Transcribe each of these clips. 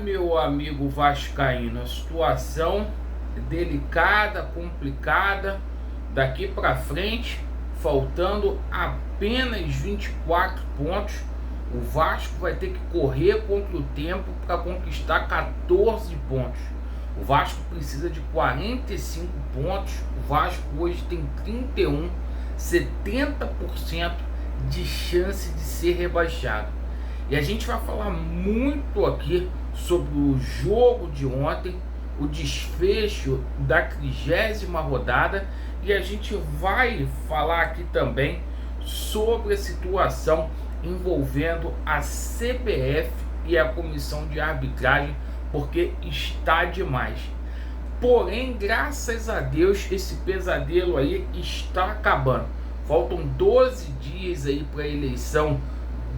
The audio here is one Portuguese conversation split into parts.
Meu amigo vascaíno, a situação delicada, complicada, daqui para frente, faltando apenas 24 pontos, o Vasco vai ter que correr contra o tempo para conquistar 14 pontos. O Vasco precisa de 45 pontos, o Vasco hoje tem 31, 70% de chance de ser rebaixado. E a gente vai falar muito aqui sobre o jogo de ontem, o desfecho da 30ª rodada, e a gente vai falar aqui também sobre a situação envolvendo a CBF e a comissão de arbitragem, porque está demais. Porém, graças a Deus, esse pesadelo aí está acabando. Faltam 12 dias aí para a eleição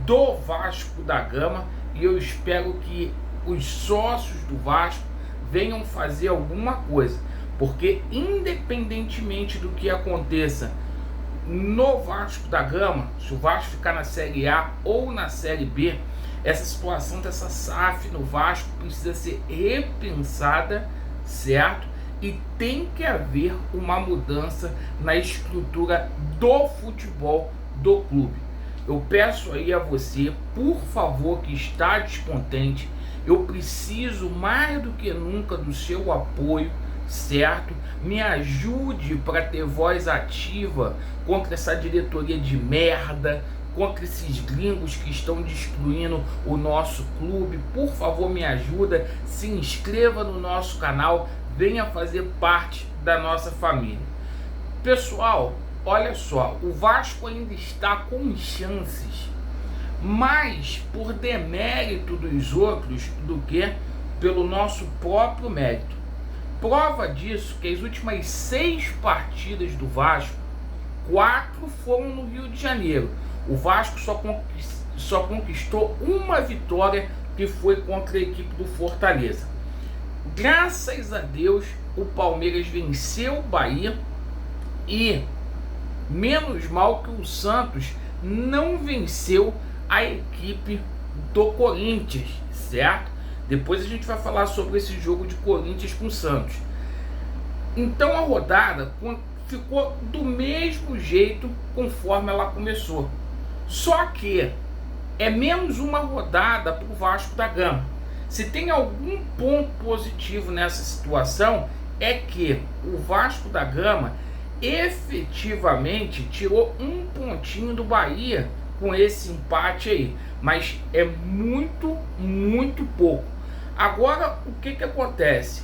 do Vasco da Gama e eu espero que os sócios do Vasco venham fazer alguma coisa, porque independentemente do que aconteça no Vasco da Gama, se o Vasco ficar na Série A ou na Série B, essa situação dessa SAF no Vasco precisa ser repensada, certo? E tem que haver uma mudança na estrutura do futebol do clube. Eu peço aí a você, por favor, que está descontente, eu preciso mais do que nunca do seu apoio, certo? Me ajude para ter voz ativa contra essa diretoria de merda, contra esses gringos que estão destruindo o nosso clube. Por favor, me ajuda, se inscreva no nosso canal, venha fazer parte da nossa família. Pessoal, olha só, o Vasco ainda está com chances, mais por demérito dos outros do que pelo nosso próprio mérito. Prova disso que as últimas 6 partidas do Vasco, 4 foram no Rio de Janeiro. O Vasco só conquistou uma vitória, que foi contra a equipe do Fortaleza. Graças a Deus, o Palmeiras venceu o Bahia e menos mal que o Santos não venceu a equipe do Corinthians, certo? Depois a gente vai falar sobre esse jogo de Corinthians com o Santos. Então a rodada ficou do mesmo jeito conforme ela começou. Só que é menos uma rodada para o Vasco da Gama. Se tem algum ponto positivo nessa situação, é que o Vasco da Gama efetivamente tirou um pontinho do Bahia com esse empate aí, mas é muito pouco. Agora, o que acontece?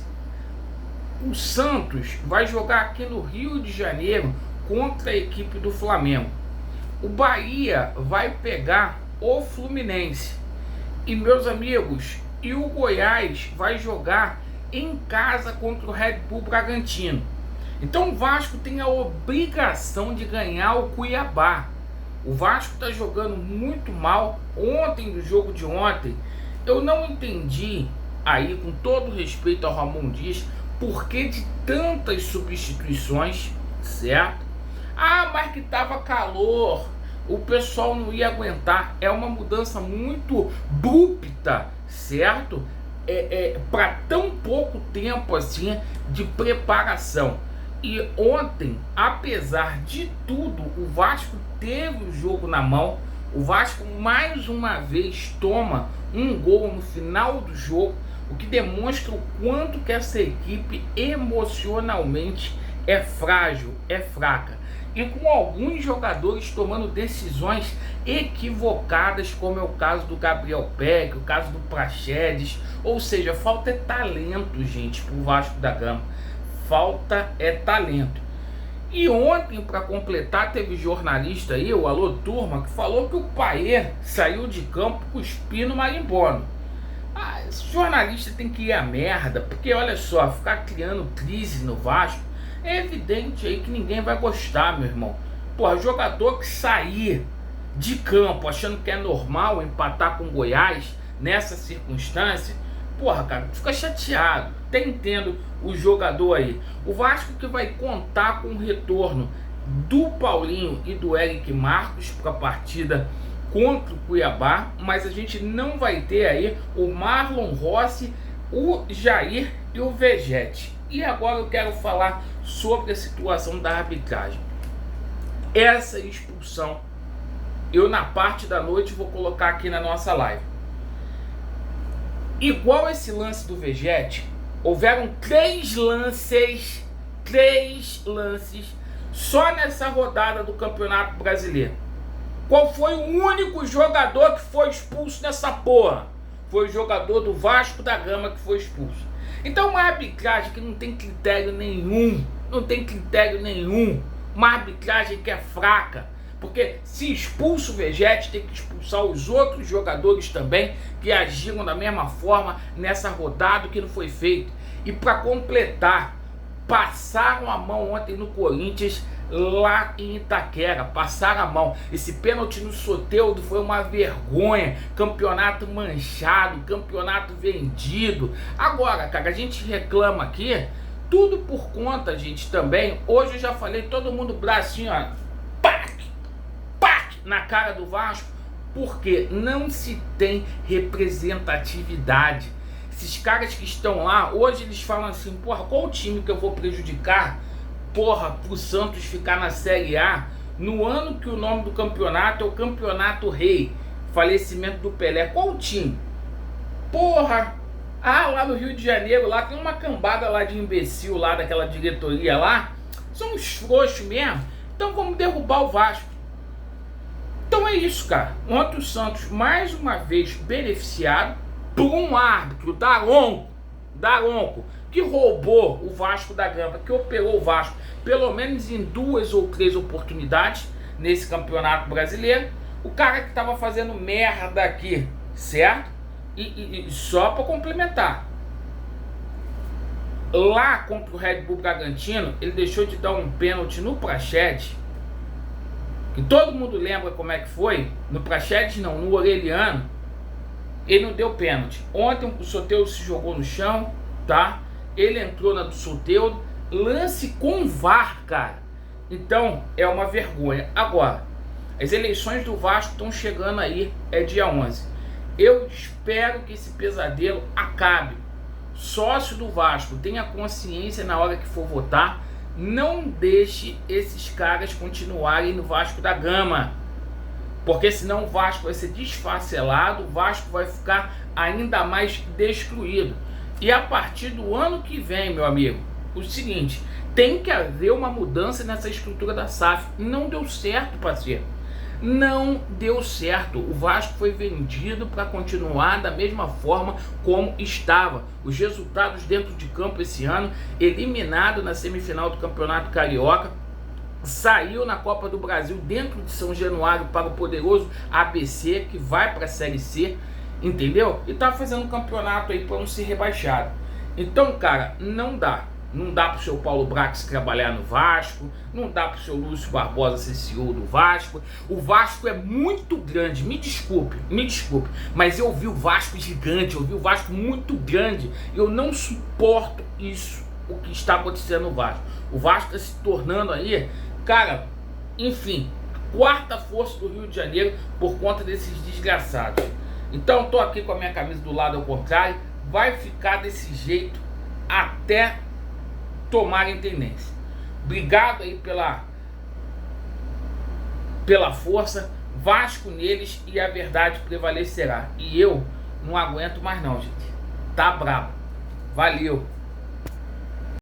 O Santos vai jogar aqui no Rio de Janeiro contra a equipe do Flamengo. O Bahia vai pegar o Fluminense. E, meus amigos, e o Goiás vai jogar em casa contra o Red Bull Bragantino. Então o Vasco tem a obrigação de ganhar o Cuiabá. O Vasco está jogando muito mal. Ontem, no jogo de ontem, eu não entendi aí, com todo respeito ao Ramon Dias, por que de tantas substituições, certo? Mas que estava calor, o pessoal não ia aguentar. É uma mudança muito abrupta, certo? Para tão pouco tempo assim de preparação. E ontem, apesar de tudo, o Vasco teve o jogo na mão. O Vasco mais uma vez toma um gol no final do jogo, o que demonstra o quanto que essa equipe emocionalmente é frágil, é fraca. E com alguns jogadores tomando decisões equivocadas, como é o caso do Gabriel Peck, o caso do Praxedes. Ou seja, falta talento, gente, pro Vasco da Gama. Falta talento. E ontem, para completar, teve jornalista aí, o Alô Turma, que falou que o Payet saiu de campo cuspindo marimbondo. Esse jornalista tem que ir à merda, porque olha só, ficar criando crise no Vasco, é evidente aí que ninguém vai gostar, meu irmão. Jogador que sair de campo achando que é normal empatar com o Goiás nessa circunstância, cara, fica chateado. Até entendo o jogador aí. O Vasco que vai contar com o retorno do Paulinho e do Eric Marcos para a partida contra o Cuiabá, mas a gente não vai ter aí o Marlon Rossi, o Jair e o Vegete. E agora eu quero falar sobre a situação da arbitragem. Essa expulsão, eu na parte da noite vou colocar aqui na nossa live. Igual esse lance do Vegete, houveram três lances só nessa rodada do Campeonato Brasileiro. Qual foi o único jogador que foi expulso nessa porra? Foi o jogador do Vasco da Gama que foi expulso. Então uma arbitragem que não tem critério nenhum, uma arbitragem que é fraca, porque se expulsa o Vegete, tem que expulsar os outros jogadores também que agiram da mesma forma nessa rodada que não foi feito. E para completar, passaram a mão ontem no Corinthians lá em Itaquera, passaram a mão. Esse pênalti no Soteldo foi uma vergonha, campeonato manchado, campeonato vendido. Agora, cara, a gente reclama aqui, tudo por conta, gente, também, hoje eu já falei, todo mundo bracinho, ó, pac, na cara do Vasco, porque não se tem representatividade. Esses caras que estão lá, hoje eles falam assim, porra, qual o time que eu vou prejudicar, porra, pro Santos ficar na Série A, no ano que o nome do campeonato é o Campeonato Rei, falecimento do Pelé, qual o time? Porra, lá no Rio de Janeiro, lá tem uma cambada lá de imbecil, lá daquela diretoria lá, são uns frouxos mesmo, então vamos derrubar o Vasco. Então é isso, cara. Ontem o Santos, mais uma vez, beneficiado por um árbitro, Daronco, que roubou o Vasco da Gama, que operou o Vasco, pelo menos em 2 ou 3 oportunidades, nesse Campeonato Brasileiro. O cara que estava fazendo merda aqui, certo? E só para complementar, lá contra o Red Bull Bragantino, ele deixou de dar um pênalti no Praxedes, que todo mundo lembra como é que foi. No Praxedes não, no Orelhano, ele não deu pênalti. Ontem o Soteldo se jogou no chão, tá? Ele entrou na do Soteldo, lance com VAR, cara. Então é uma vergonha. Agora, as eleições do Vasco estão chegando aí, é dia 11. Eu espero que esse pesadelo acabe. Sócio do Vasco, tenha consciência na hora que for votar. Não deixe esses caras continuarem no Vasco da Gama, porque senão o Vasco vai ser desfacelado, o Vasco vai ficar ainda mais destruído. E a partir do ano que vem, meu amigo, o seguinte, tem que haver uma mudança nessa estrutura da SAF. Não deu certo, parceiro. Não deu certo. O Vasco foi vendido para continuar da mesma forma como estava. Os resultados dentro de campo esse ano, eliminado na semifinal do Campeonato Carioca, saiu na Copa do Brasil dentro de São Januário para o poderoso ABC, que vai para a Série C, entendeu? E tá fazendo um campeonato aí para não ser rebaixado. Então, cara, não dá. Não dá para o seu Paulo Brax trabalhar no Vasco, não dá para o seu Lúcio Barbosa ser CEO do Vasco. O Vasco é muito grande, me desculpe, mas eu vi o Vasco gigante, eu vi o Vasco muito grande. Eu não suporto isso, o que está acontecendo no Vasco. O Vasco está se tornando aí, cara, enfim, quarta força do Rio de Janeiro por conta desses desgraçados. Então, tô aqui com a minha camisa do lado ao contrário, vai ficar desse jeito até tomarem tendência. Obrigado aí pela força. Vasco neles e a verdade prevalecerá. E eu não aguento mais não, gente. Tá brabo. Valeu.